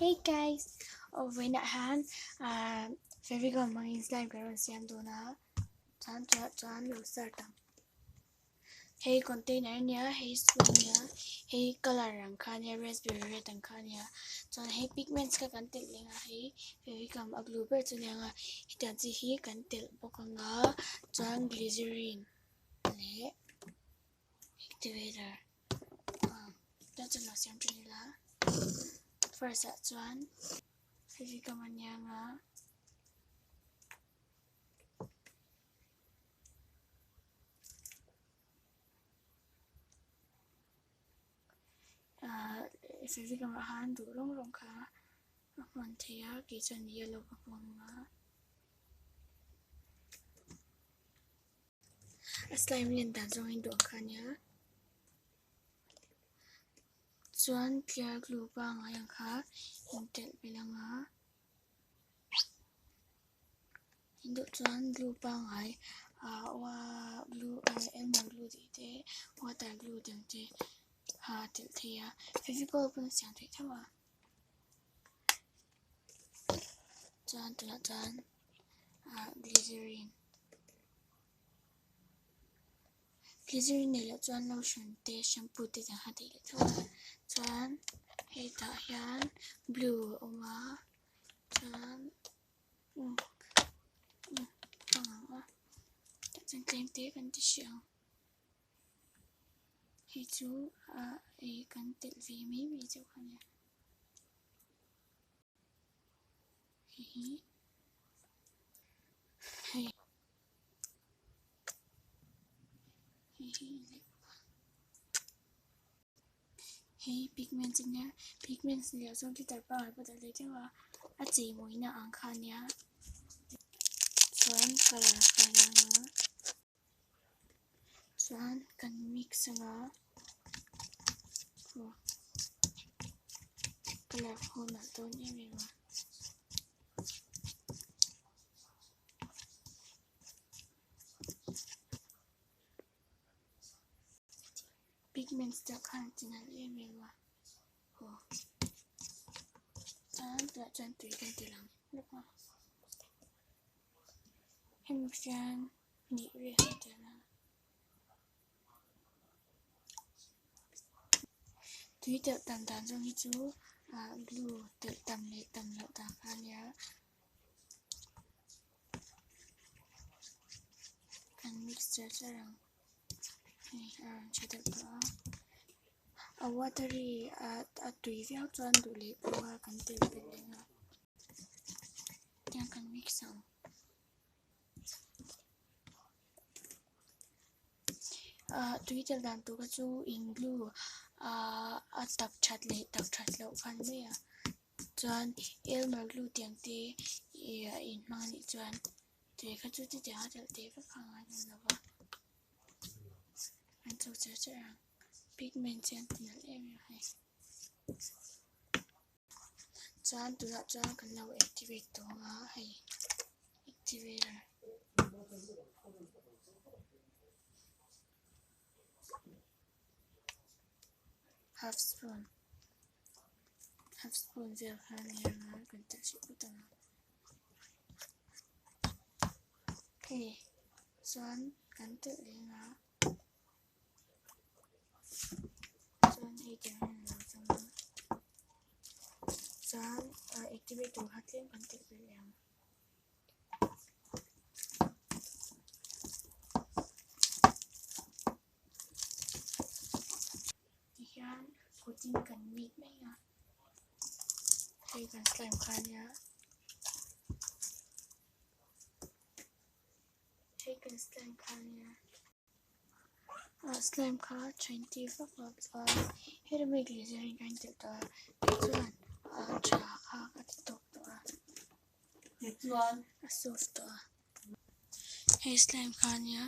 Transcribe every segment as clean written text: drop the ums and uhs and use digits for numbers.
Hey guys, over na han fevigum mangin slime karon siam do na chan lo start tam. Hey container nya, hey spoon nya, hey color rang kha nya raspberry red ang kha nya. Chan hey pigments ka kan tel lenga hey fevigum aglu per chu lenga hitan chi hi kan tel bokanga chan glycerin le activator. Da chan lo siam chu la. First at chan fevigum nya nga fevigum han du long kha man thea ki chan yellow ka ponga slime len dan jong in do kha nya chuan clear glue pa nga yang kha intel bilanga indo chuan glue pa ngai wa glue elmer glue ti te water glue ding te ha tel thea fevicol pun siang thei thawa chuan tuna chuan glycerin ne la chuan lotion te shampoo te jang ha thei le thawa chuan hei ta hian blue oma chuan chuan claim te kan ti siang hei chu kan tel vi mi chu khania hey pigments nya pigments nya so ti tar pa pa da le chawa a chi moina ang kha nya chuan color khana nga chuan kan mix nga color khona to ni me wa pigments da khan china le me wa ho chuan tui kan ti lang lapa hem fian ni re ha ta na tui tel tam dan jong hi chu glue tel tam le tam lo ta khan ya kan mixture charang chadal ka a watery a tui viau chuan du le pa kan tel belenga tiang kan mix ang tui tel dan tu ka chu in glue a tak that lo khan me ya chuan elmer glue tiang te in mang ni chuan te kha chu ti ja tel te ka khanga ni lawa an chu cha pigment chen tinal em hai chuan tu la chuan kan lo activate to nga hai activator half spoon vel khan ya nga kan ta shi putang hey chuan kan te le nga chuan hei te han lo chang chuan activate to hatlem kan te le yang hian coating kan meet mai nga hei kan slime khan ya slime kha 20 fa fa here me glycerin kan te ta chuan cha kha ka ti tok to chuan a soft to hey slime khan ya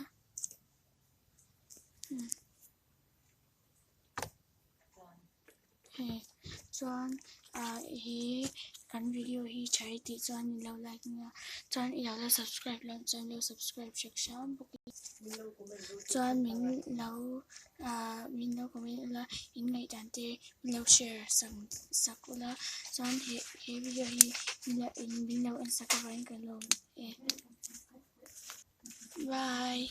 hey chuan hi kan video hi charity chuan in lo like nga chuan i lo subscribe lo chuan lo subscribe shek sham boki chuan min lo comment la in ngai dan te min lo share sakula chuan he video hi min lo in sakavain kan lo bye.